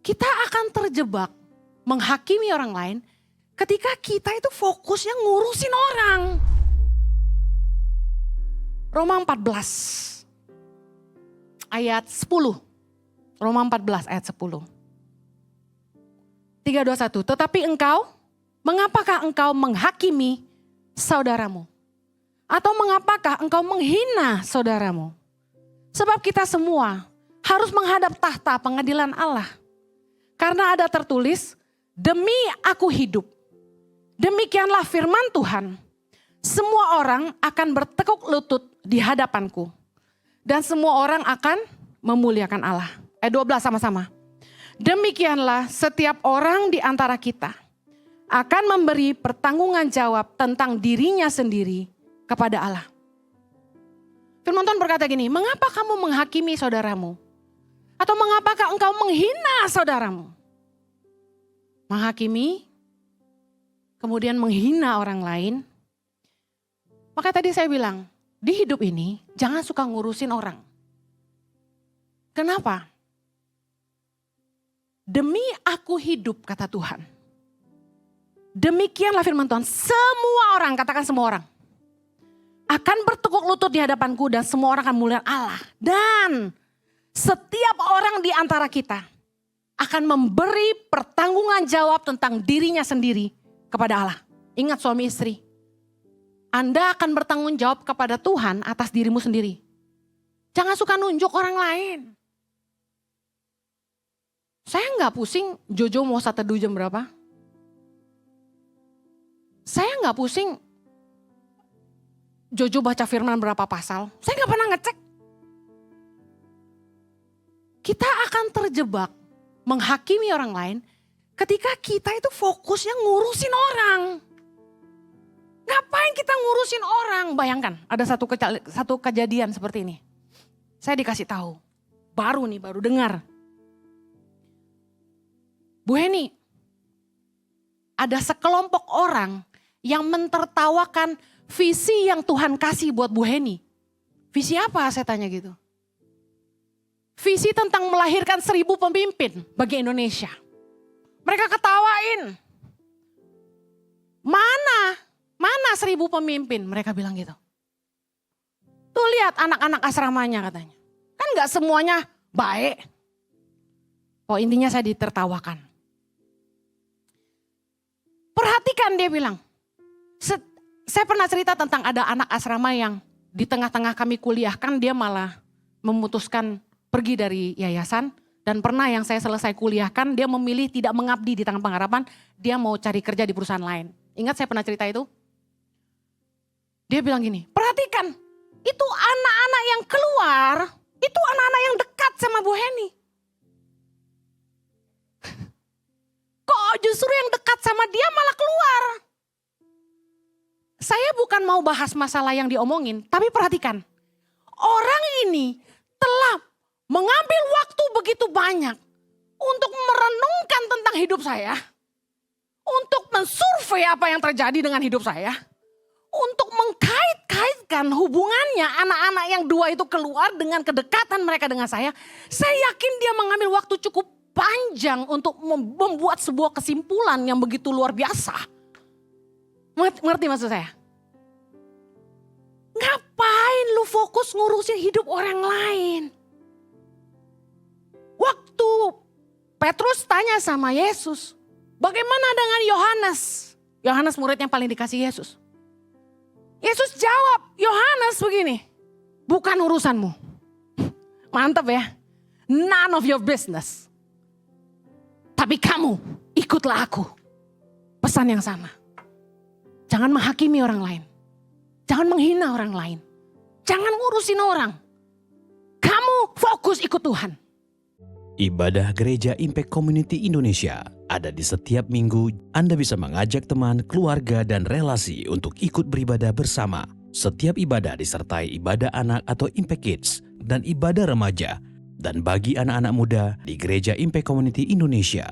Kita akan terjebak menghakimi orang lain ketika kita itu fokusnya ngurusin orang. Roma 14 ayat 10. Roma 14 ayat 10. 3, 2, 1. Tetapi engkau, mengapakah engkau menghakimi saudaramu? Atau mengapakah engkau menghina saudaramu? Sebab kita semua harus menghadap tahta pengadilan Allah. Karena ada tertulis, demi aku hidup. Demikianlah firman Tuhan. Semua orang akan bertekuk lutut di hadapanku. Dan semua orang akan memuliakan Allah. Ayat 12 sama-sama. Demikianlah setiap orang di antara kita akan memberi pertanggungan jawab tentang dirinya sendiri kepada Allah. Firman Tuhan berkata gini, mengapa kamu menghakimi saudaramu? Atau mengapakah engkau menghina saudaramu? Menghakimi, kemudian menghina orang lain. Maka tadi saya bilang, di hidup ini jangan suka ngurusin orang. Kenapa? Demi aku hidup, kata Tuhan. Demikianlah firman Tuhan, semua orang, katakan semua orang, akan bertekuk lutut di hadapanku dan semua orang akan memuliakan Allah. Dan setiap orang di antara kita akan memberi pertanggungan jawab tentang dirinya sendiri kepada Allah. Ingat suami istri, Anda akan bertanggung jawab kepada Tuhan atas dirimu sendiri. Jangan suka nunjuk orang lain. Saya nggak pusing Jojo mau saat teduh jam berapa. Saya nggak pusing Jojo baca firman berapa pasal. Saya nggak pernah ngecek. Kita akan terjebak menghakimi orang lain ketika kita itu fokusnya ngurusin orang. Ngapain kita ngurusin orang? Bayangkan ada satu kejadian seperti ini. Saya dikasih tahu, baru dengar. Bu Heni, ada sekelompok orang yang mentertawakan visi yang Tuhan kasih buat Bu Heni. Visi apa saya tanya gitu? Visi tentang melahirkan 1000 pemimpin bagi Indonesia. Mereka ketawain. Mana 1000 pemimpin? Mereka bilang gitu. Tuh lihat anak-anak asramanya katanya. Kan gak semuanya baik. Oh intinya saya ditertawakan. Perhatikan dia bilang. Saya pernah cerita tentang ada anak asrama yang di tengah-tengah kami kuliahkan dia malah memutuskan pergi dari yayasan. Dan pernah yang saya selesai kuliahkan dia memilih tidak mengabdi di Tangan Pengharapan. Dia mau cari kerja di perusahaan lain. Ingat saya pernah cerita itu? Dia bilang gini, perhatikan itu anak-anak yang keluar, itu anak-anak yang dekat sama Bu Heni. Kok justru yang dekat sama dia malah keluar? Saya bukan mau bahas masalah yang diomongin, tapi perhatikan. Orang ini telah mengambil waktu begitu banyak untuk merenungkan tentang hidup saya. Untuk mensurvei apa yang terjadi dengan hidup saya. Untuk mengkait-kaitkan hubungannya anak-anak yang 2 itu keluar dengan kedekatan mereka dengan saya. Saya yakin dia mengambil waktu cukup panjang untuk membuat sebuah kesimpulan yang begitu luar biasa. Ngerti maksud saya? Ngapain lu fokus ngurusin hidup orang lain? Waktu Petrus tanya sama Yesus, bagaimana dengan Yohanes? Yohanes murid yang paling dikasih Yesus. Yesus jawab, Yohanes begini, bukan urusanmu. Mantap ya, none of your business. Tapi kamu ikutlah aku. Pesan yang sama. Jangan menghakimi orang lain. Jangan menghina orang lain. Jangan ngurusin orang. Kamu fokus ikut Tuhan. Ibadah Gereja Impact Community Indonesia ada di setiap minggu. Anda bisa mengajak teman, keluarga, dan relasi untuk ikut beribadah bersama. Setiap ibadah disertai ibadah anak atau Impact Kids dan ibadah remaja. Dan bagi anak-anak muda di Gereja Impact Community Indonesia